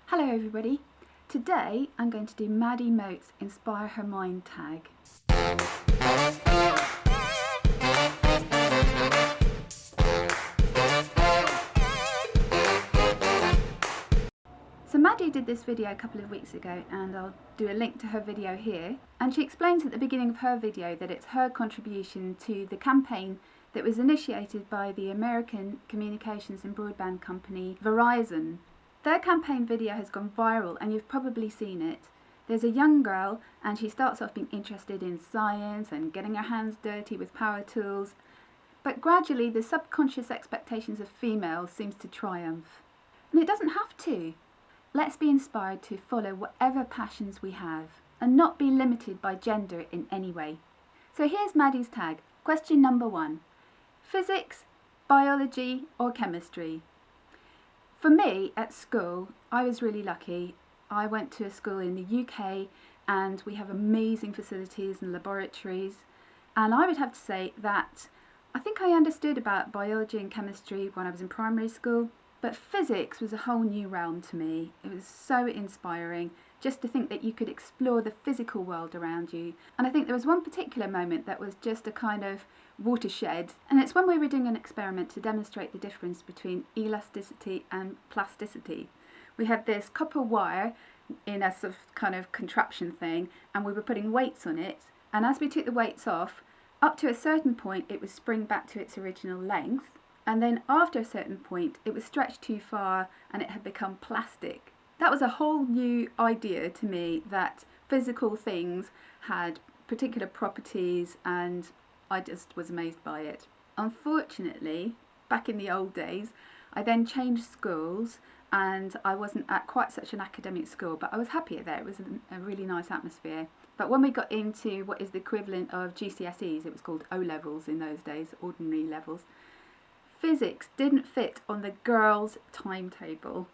Hello everybody. Today I'm going to do Maddie Moate's Inspire Her Mind tag. So Maddie did this video a couple of weeks ago and I'll do a link to her video here, and she explains at the beginning of her video that it's her contribution to the campaign that was initiated by the American communications and broadband company Verizon. Their campaign video has gone viral and you've probably seen it. There's a young girl and she starts off being interested in science and getting her hands dirty with power tools, but gradually the subconscious expectations of females seems to triumph. And it doesn't have to. Let's be inspired to follow whatever passions we have and not be limited by gender in any way. So here's Maddie's tag. Question number 1. Physics, biology or chemistry? For me, at school, I was really lucky. I went to a school in the UK and we have amazing facilities and laboratories. And I would have to say that I think I understood about biology and chemistry when I was in primary school, but physics was a whole new realm to me. It was so inspiring just to think that you could explore the physical world around you. And I think there was one particular moment that was just a kind of watershed, and it's when we were doing an experiment to demonstrate the difference between elasticity and plasticity. We had this copper wire in a sort of kind of contraption thing, and we were putting weights on it, and as we took the weights off, up to a certain point it would spring back to its original length, and then after a certain point it was stretched too far and it had become plastic. That was a whole new idea to me, that physical things had particular properties, and I just was amazed by it. Unfortunately, back in the old days, I then changed schools and I wasn't at quite such an academic school, but I was happier there. It was a really nice atmosphere. But when we got into what is the equivalent of GCSEs, it was called O-levels in those days, ordinary levels, physics didn't fit on the girls' timetable.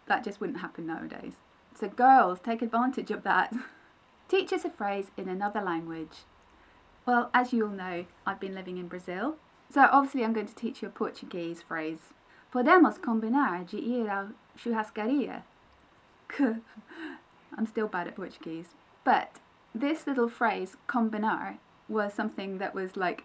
That just wouldn't happen nowadays. So girls, take advantage of that. Teach us a phrase in another language. Well, as you all know, I've been living in Brazil, so obviously I'm going to teach you a Portuguese phrase. Podemos combinar de ir à churrascaria. I'm still bad at Portuguese. But this little phrase, combinar, was something that was like,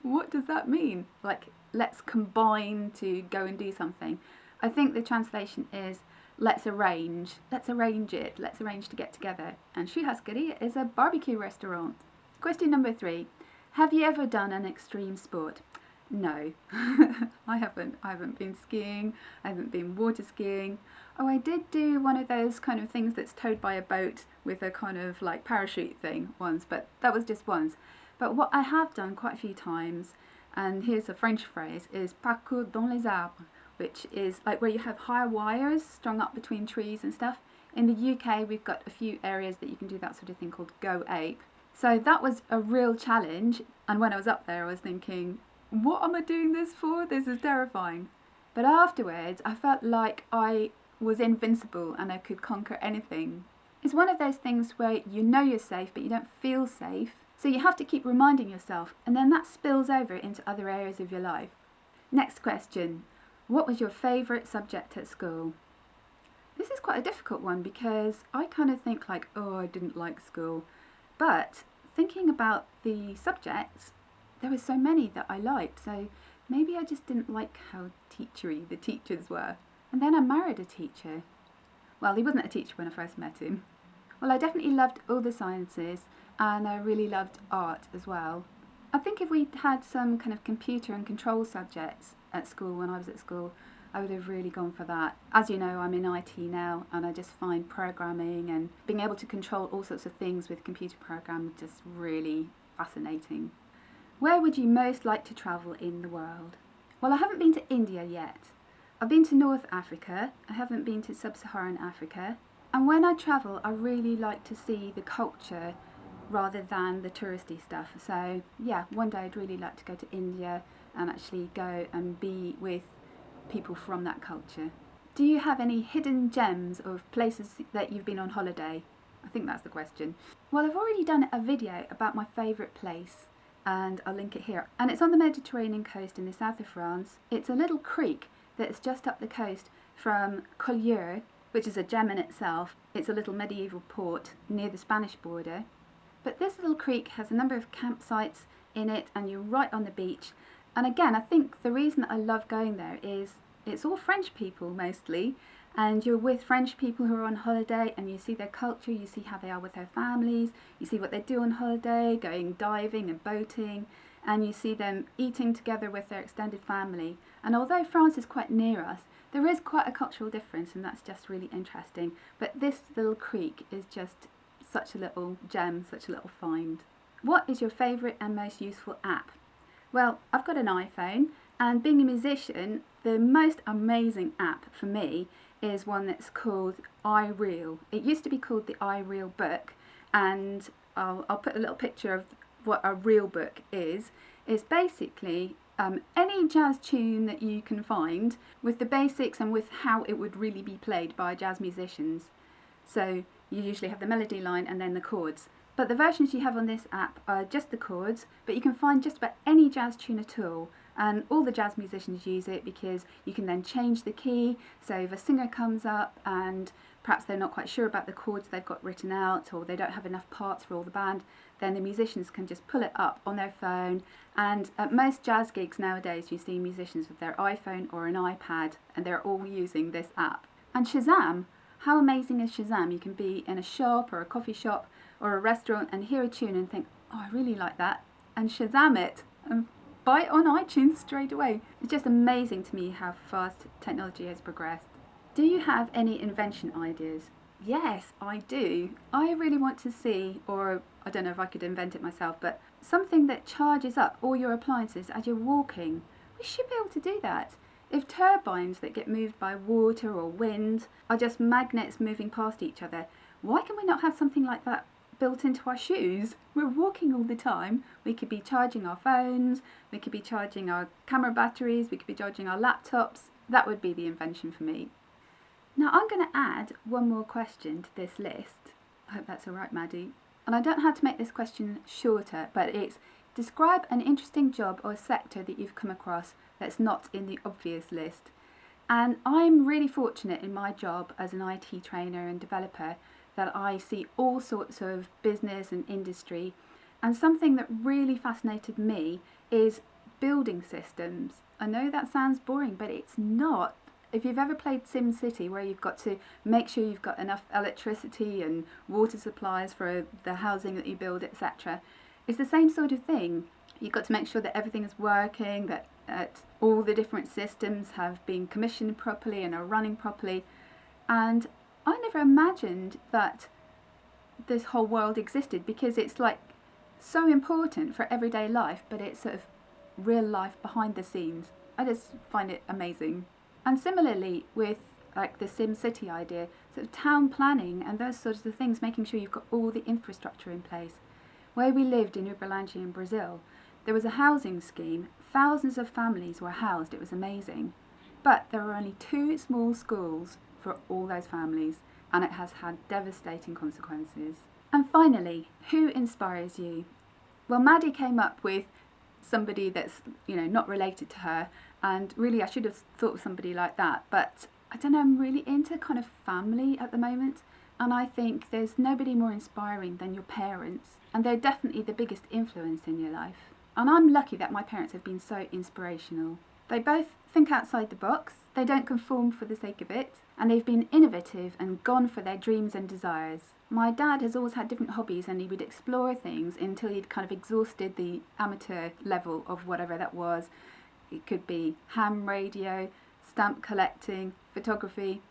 what does that mean? Like, let's combine to go and do something. I think the translation is, let's arrange it, let's arrange to get together. And churrascaria is a barbecue restaurant. Question number 3. Have you ever done an extreme sport? No, I haven't. I haven't been skiing, I haven't been water skiing. Oh, I did do one of those kind of things that's towed by a boat with a kind of like parachute thing once, but that was just once. But what I have done quite a few times, and here's a French phrase, is parcours dans les arbres, which is like where you have high wires strung up between trees and stuff. In the UK, we've got a few areas that you can do that sort of thing called Go Ape. So that was a real challenge, and when I was up there I was thinking, what am I doing this for? This is terrifying. But afterwards I felt like I was invincible and I could conquer anything. It's one of those things where you know you're safe but you don't feel safe, so you have to keep reminding yourself, and then that spills over into other areas of your life. Next question. What was your favourite subject at school? This is quite a difficult one because I kind of think like, oh, I didn't like school. But thinking about the subjects, there were so many that I liked, so maybe I just didn't like how teachery the teachers were. And then I married a teacher. Well, he wasn't a teacher when I first met him. Well, I definitely loved all the sciences, and I really loved art as well. I think if we had some kind of computer and control subjects at school when I was at school, I would have really gone for that. As you know, I'm in IT now, and I just find programming and being able to control all sorts of things with computer programs just really fascinating. Where would you most like to travel in the world? Well, I haven't been to India yet. I've been to North Africa, I haven't been to Sub-Saharan Africa, and when I travel I really like to see the culture rather than the touristy stuff. So yeah, one day I'd really like to go to India and actually go and be with people from that culture. Do you have any hidden gems of places that you've been on holiday? I think that's the question. Well, I've already done a video about my favourite place, and I'll link it here. And it's on the Mediterranean coast in the south of France. It's a little creek that's just up the coast from Collioure which is a gem in itself. It's a little medieval port near the Spanish border. But this little creek has a number of campsites in it, and you're right on the beach. And again, I think the reason that I love going there is it's all French people mostly, and you're with French people who are on holiday, and you see their culture, you see how they are with their families, you see what they do on holiday, going diving and boating, and you see them eating together with their extended family. And although France is quite near us, there is quite a cultural difference, and that's just really interesting. But this little creek is just such a little gem, such a little find. What is your favourite and most useful app? Well, I've got an iPhone, and being a musician, the most amazing app for me is one that's called iReel. It used to be called the iReel book, and I'll put a little picture of what a reel book is. It's basically any jazz tune that you can find with the basics and with how it would really be played by jazz musicians. So you usually have the melody line and then the chords. But the versions you have on this app are just the chords, but you can find just about any jazz tune at all. And all the jazz musicians use it because you can then change the key. So if a singer comes up and perhaps they're not quite sure about the chords they've got written out, or they don't have enough parts for all the band, then the musicians can just pull it up on their phone. And at most jazz gigs nowadays, you see musicians with their iPhone or an iPad, and they're all using this app. And Shazam, how amazing is Shazam? You can be in a shop or a coffee shop or a restaurant and hear a tune and think, oh, I really like that, and Shazam it and buy it on iTunes straight away. It's just amazing to me how fast technology has progressed. Do you have any invention ideas? Yes, I do. I really want to see, or I don't know if I could invent it myself, but something that charges up all your appliances as you're walking. We should be able to do that. If turbines that get moved by water or wind are just magnets moving past each other, why can we not have something like that built into our shoes? We're walking all the time. We could be charging our phones, we could be charging our camera batteries, we could be charging our laptops. That would be the invention for me. Now I'm going to add one more question to this list. I hope that's all right, Maddie. And I don't know how to make this question shorter, but it's describe an interesting job or sector that you've come across that's not in the obvious list. And I'm really fortunate in my job as an IT trainer and developer that I see all sorts of business and industry, and something that really fascinated me is building systems. I know that sounds boring, but it's not. If you've ever played SimCity, where you've got to make sure you've got enough electricity and water supplies for the housing that you build, etc., it's the same sort of thing. You've got to make sure that everything is working, that all the different systems have been commissioned properly and are running properly. And I never imagined that this whole world existed, because it's like so important for everyday life, but it's sort of real life behind the scenes. I just find it amazing. And similarly with like the SimCity idea, sort of town planning and those sorts of things, making sure you've got all the infrastructure in place. Where we lived in Uberlândia in Brazil, there was a housing scheme. Thousands of families were housed. It was amazing. But there were only 2 small schools for all those families, and it has had devastating consequences. And finally, who inspires you? Well, Maddie came up with somebody that's, not related to her, and really I should have thought of somebody like that, but I don't know, I'm really into kind of family at the moment, and I think there's nobody more inspiring than your parents, and they're definitely the biggest influence in your life. And I'm lucky that my parents have been so inspirational. They both think outside the box, they don't conform for the sake of it, and they've been innovative and gone for their dreams and desires. My dad has always had different hobbies, and he would explore things until he'd kind of exhausted the amateur level of whatever that was. It could be ham radio, stamp collecting, photography.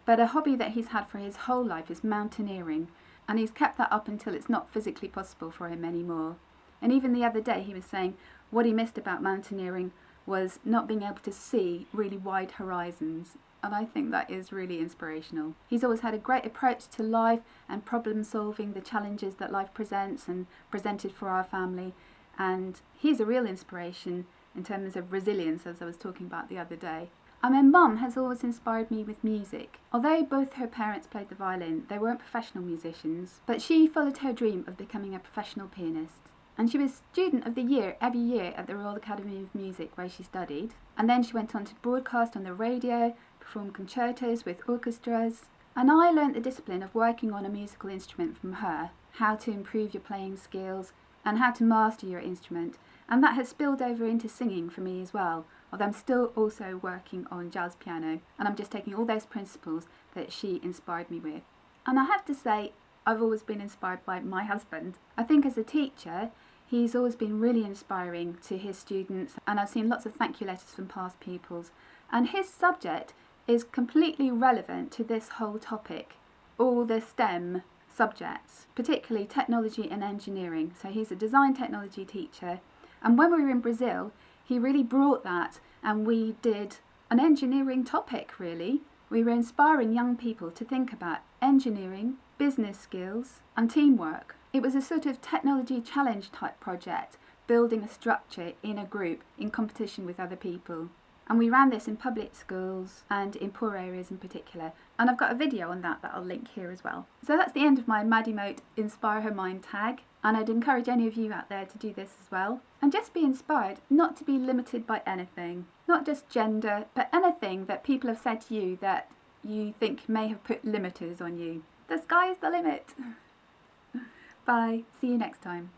But a hobby that he's had for his whole life is mountaineering, and he's kept that up until it's not physically possible for him anymore. And even the other day he was saying what he missed about mountaineering was not being able to see really wide horizons, and I think that is really inspirational. He's always had a great approach to life and problem solving the challenges that life presents and presented for our family, and he's a real inspiration in terms of resilience, as I was talking about the other day. And my mum has always inspired me with music. Although both her parents played the violin, they weren't professional musicians, but she followed her dream of becoming a professional pianist. And she was Student of the Year every year at the Royal Academy of Music, where she studied. And then she went on to broadcast on the radio, perform concertos with orchestras. And I learnt the discipline of working on a musical instrument from her, how to improve your playing skills and how to master your instrument, and that has spilled over into singing for me as well, although I'm still also working on jazz piano, and I'm just taking all those principles that she inspired me with. And I have to say, I've always been inspired by my husband. I think as a teacher, he's always been really inspiring to his students, and I've seen lots of thank you letters from past pupils, and his subject is completely relevant to this whole topic, all the STEM subjects, particularly technology and engineering. So he's a design technology teacher, and when we were in Brazil, he really brought that, and we did an engineering topic really. We were inspiring young people to think about engineering, business skills and teamwork. It was a sort of technology challenge type project, building a structure in a group in competition with other people. And we ran this in public schools and in poor areas in particular. And I've got a video on that I'll link here as well. So that's the end of my Maddie Moate Inspire Her Mind tag. And I'd encourage any of you out there to do this as well. And just be inspired not to be limited by anything. Not just gender, but anything that people have said to you that you think may have put limiters on you. The sky's the limit. Bye. See you next time.